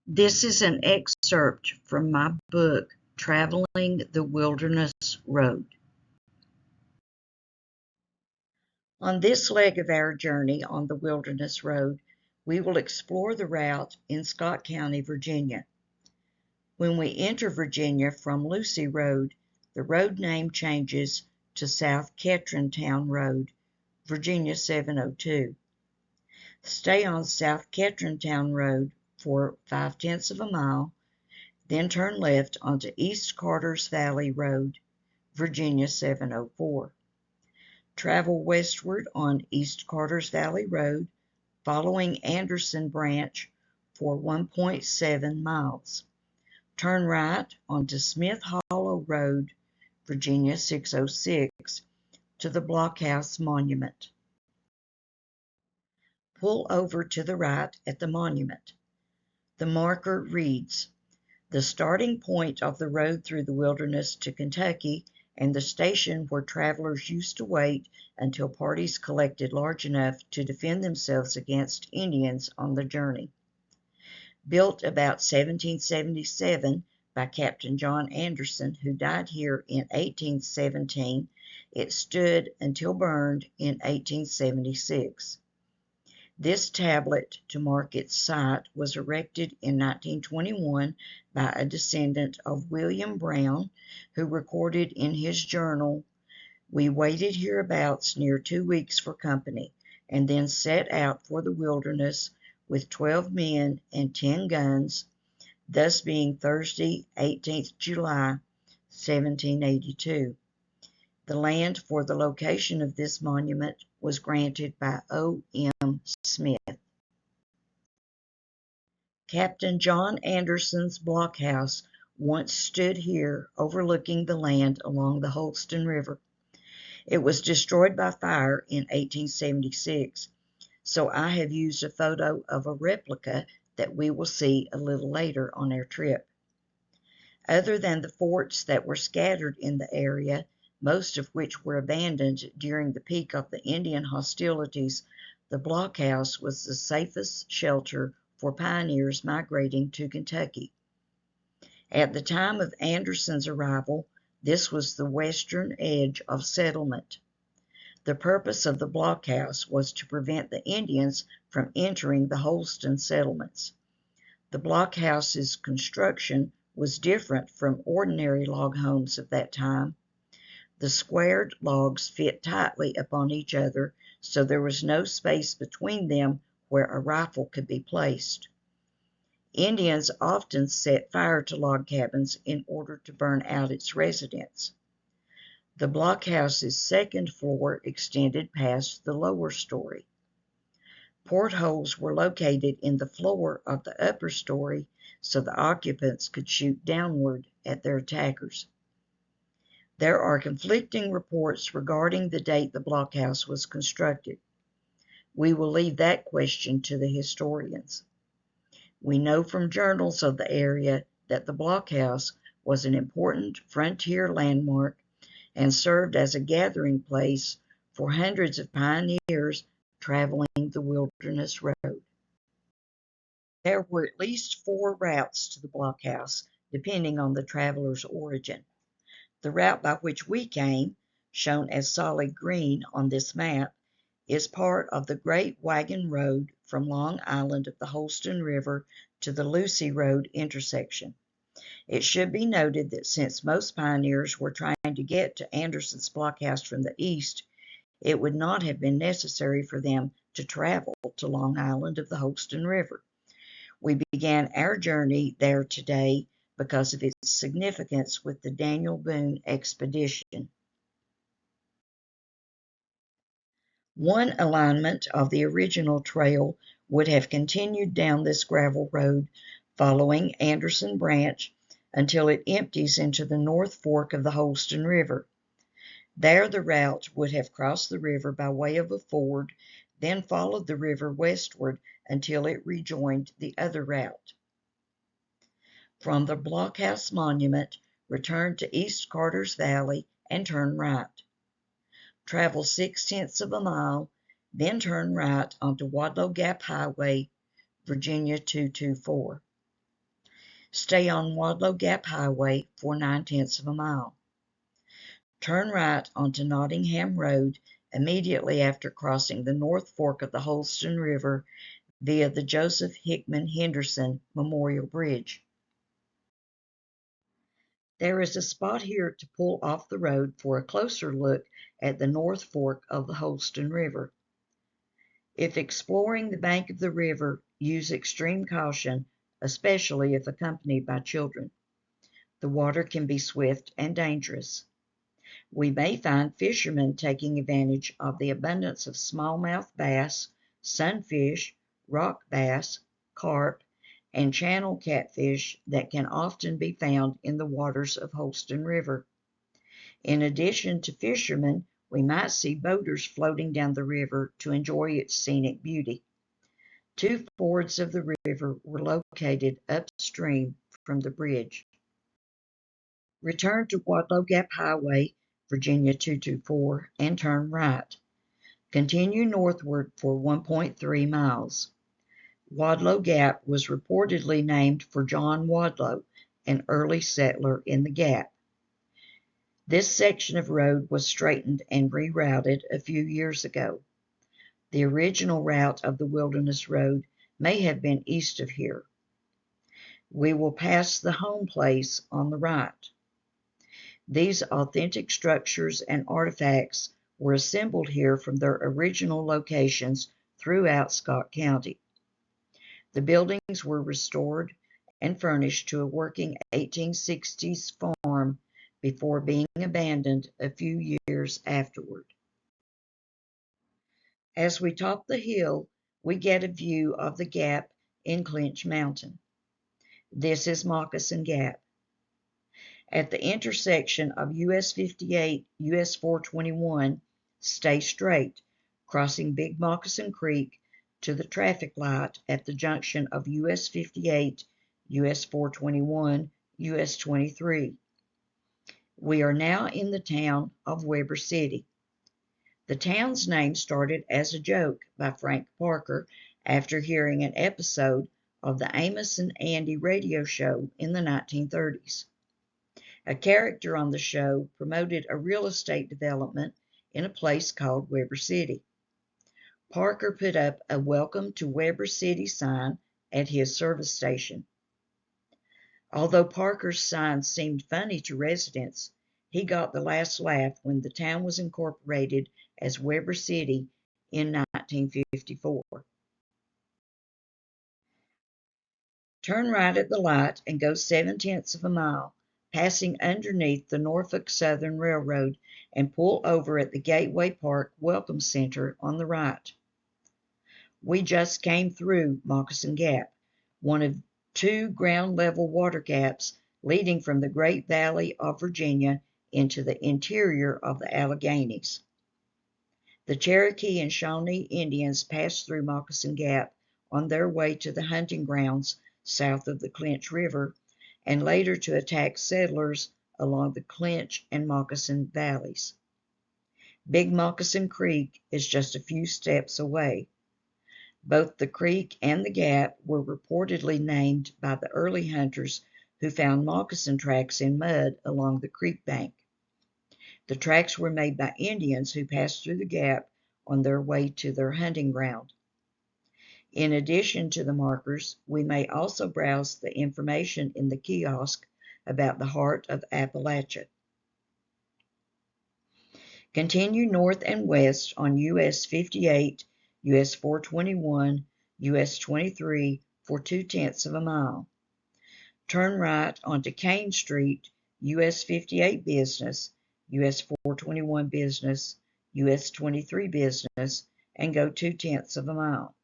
This is an excerpt from my book, Traveling the Wilderness Road. On this leg of our journey on the Wilderness Road, we will explore the route in Scott County, Virginia. When we enter Virginia from Lucy Road, the road name changes to South Ketrontown Road, Virginia 702. Stay on South Ketrontown Road for 0.5 of a mile, then turn left onto East Carter's Valley Road, Virginia 704. Travel westward on East Carter's Valley Road, following Anderson Branch for 1.7 miles. Turn right onto Smith Hollow Road, Virginia 606, to the Blockhouse Monument. Pull over to the right at the monument. The marker reads, "The starting point of the road through the wilderness to Kentucky and the station where travelers used to wait until parties collected large enough to defend themselves against Indians on the journey." Built about 1777 by Captain John Anderson, who died here in 1817, it stood until burned in 1876. This tablet to mark its site was erected in 1921 by a descendant of William Brown, who recorded in his journal, "We waited hereabouts near 2 weeks for company, and then set out for the wilderness with 12 men and 10 guns, thus being Thursday, 18th July, 1782. The land for the location of this monument was granted by O.M. Smith. Captain John Anderson's blockhouse once stood here overlooking the land along the Holston River. It was destroyed by fire in 1876, so I have used a photo of a replica that we will see a little later on our trip. Other than the forts that were scattered in the area, most of which were abandoned during the peak of the Indian hostilities, the blockhouse was the safest shelter for pioneers migrating to Kentucky. At the time of Anderson's arrival, this was the western edge of settlement. The purpose of the blockhouse was to prevent the Indians from entering the Holston settlements. The blockhouse's construction was different from ordinary log homes of that time. The squared logs fit tightly upon each other, so there was no space between them where a rifle could be placed. Indians often set fire to log cabins in order to burn out its residents. The blockhouse's second floor extended past the lower story. Portholes were located in the floor of the upper story so the occupants could shoot downward at their attackers. There are conflicting reports regarding the date the blockhouse was constructed. We will leave that question to the historians. We know from journals of the area that the blockhouse was an important frontier landmark and served as a gathering place for hundreds of pioneers traveling the Wilderness Road. There were at least 4 routes to the blockhouse, depending on the traveler's origin. The route by which we came, shown as solid green on this map, is part of the Great Wagon Road from Long Island of the Holston River to the Lucy Road intersection. It should be noted that since most pioneers were trying to get to Anderson's blockhouse from the east, it would not have been necessary for them to travel to Long Island of the Holston River. We began our journey there today because of its significance with the Daniel Boone expedition. One alignment of the original trail would have continued down this gravel road following Anderson Branch until it empties into the North Fork of the Holston River. There the route would have crossed the river by way of a ford, then followed the river westward until it rejoined the other route. From the Blockhouse Monument, return to East Carter's Valley and turn right. Travel 0.6 of a mile, then turn right onto Wadlow Gap Highway, Virginia 224. Stay on Wadlow Gap Highway for 9/10 of a mile. Turn right onto Nottingham Road immediately after crossing the North Fork of the Holston River via the Joseph Hickman Henderson Memorial Bridge. There is a spot here to pull off the road for a closer look at the North Fork of the Holston River. If exploring the bank of the river, use extreme caution, especially if accompanied by children. The water can be swift and dangerous. We may find fishermen taking advantage of the abundance of smallmouth bass, sunfish, rock bass, carp, and channel catfish that can often be found in the waters of Holston River. In addition to fishermen, we might see boaters floating down the river to enjoy its scenic beauty. Two fords of the river were located upstream from the bridge. Return to Wadlow Gap Highway, Virginia 224, and turn right. Continue northward for 1.3 miles. Wadlow Gap was reportedly named for John Wadlow, an early settler in the Gap. This section of road was straightened and rerouted a few years ago. The original route of the Wilderness Road may have been east of here. We will pass the home place on the right. These authentic structures and artifacts were assembled here from their original locations throughout Scott County. The buildings were restored and furnished to a working 1860s farm before being abandoned a few years afterward. As we top the hill, we get a view of the Gap in Clinch Mountain. This is Moccasin Gap. At the intersection of US 58, US 421, stay straight, crossing Big Moccasin Creek to the traffic light at the junction of US 58, US 421, US 23. We are now in the town of Weber City. The town's name started as a joke by Frank Parker after hearing an episode of the Amos and Andy radio show in the 1930s. A character on the show promoted a real estate development in a place called Weber City. Parker put up a "Welcome to Weber City" sign at his service station. Although Parker's sign seemed funny to residents, he got the last laugh when the town was incorporated as Weber City in 1954. Turn right at the light and go 7/10 of a mile, passing underneath the Norfolk Southern Railroad, and pull over at the Gateway Park Welcome Center on the right. We just came through Moccasin Gap, one of two ground-level water gaps leading from the Great Valley of Virginia into the interior of the Alleghanies. The Cherokee and Shawnee Indians passed through Moccasin Gap on their way to the hunting grounds south of the Clinch River, and later to attack settlers along the Clinch and Moccasin valleys. Big Moccasin Creek is just a few steps away. Both the creek and the gap were reportedly named by the early hunters who found moccasin tracks in mud along the creek bank. The tracks were made by Indians who passed through the gap on their way to their hunting ground. In addition to the markers, we may also browse the information in the kiosk about the heart of Appalachia. Continue north and west on US 58, US 421, US 23 for 2/10 of a mile. Turn right onto Kane Street, US 58 Business, US 421 Business, US 23 Business, and go 2/10 of a mile.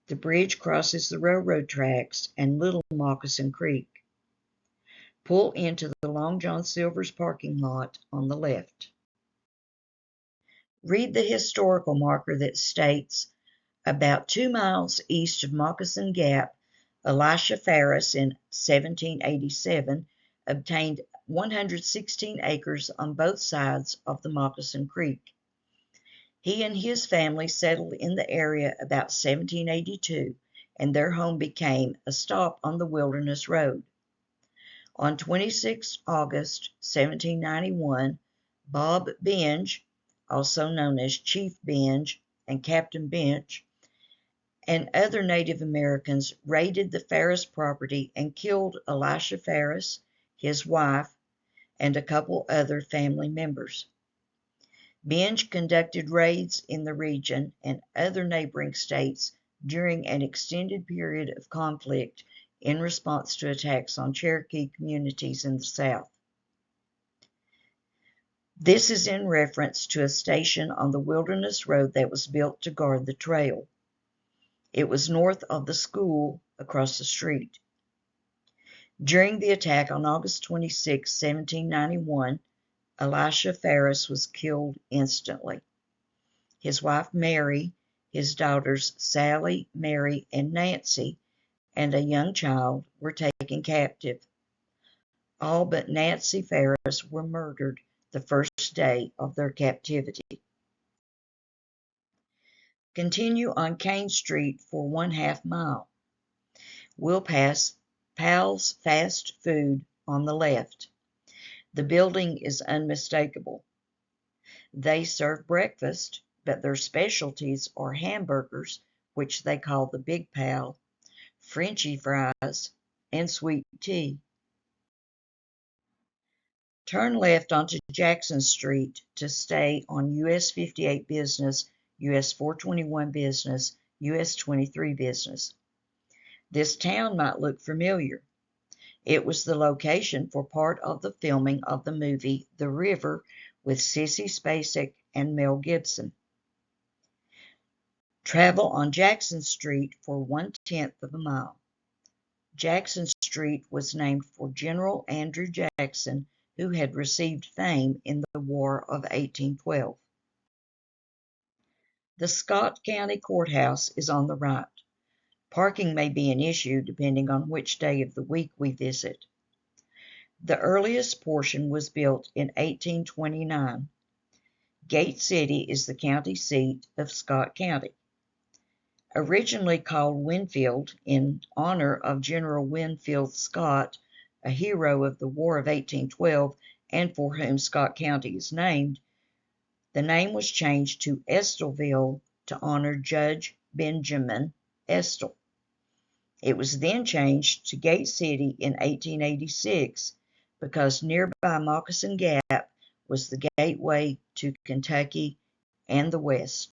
The bridge crosses the railroad tracks and Little Moccasin Creek. Pull into the Long John Silver's parking lot on the left. Read the historical marker that states, about 2 miles east of Moccasin Gap, Elisha Ferris in 1787 obtained 116 acres on both sides of the Moccasin Creek. He and his family settled in the area about 1782 and their home became a stop on the Wilderness Road. On 26 August 1791, Bob Benj, also known as Chief Benj and Captain Bench, and other Native Americans raided the Ferris property and killed Elisha Ferris, his wife, and a couple other family members. Benj conducted raids in the region and other neighboring states during an extended period of conflict in response to attacks on Cherokee communities in the South. This is in reference to a station on the Wilderness Road that was built to guard the trail. It was north of the school across the street. During the attack on August 26, 1791, Elisha Ferris was killed instantly. His wife Mary, his daughters Sally, Mary, and Nancy, and a young child were taken captive. All but Nancy Ferris were murdered the first day of their captivity. Continue on Kane Street for 1/2 mile. We'll pass Pal's Fast Food on the left. The building is unmistakable. They serve breakfast, but their specialties are hamburgers, which they call the Big Pal, Frenchy fries, and sweet tea. Turn left onto Jackson Street to stay on US 58 Business, US 421 Business, US 23 Business. This town might look familiar. It was the location for part of the filming of the movie The River with Sissy Spacek and Mel Gibson. Travel on Jackson Street for 1/10 of a mile. Jackson Street was named for General Andrew Jackson, who had received fame in the War of 1812. The Scott County Courthouse is on the right. Parking may be an issue depending on which day of the week we visit. The earliest portion was built in 1829. Gate City is the county seat of Scott County. Originally called Winfield in honor of General Winfield Scott, a hero of the War of 1812 and for whom Scott County is named, the name was changed to Estelville to honor Judge Benjamin Estel. It was then changed to Gate City in 1886 because nearby Moccasin Gap was the gateway to Kentucky and the West.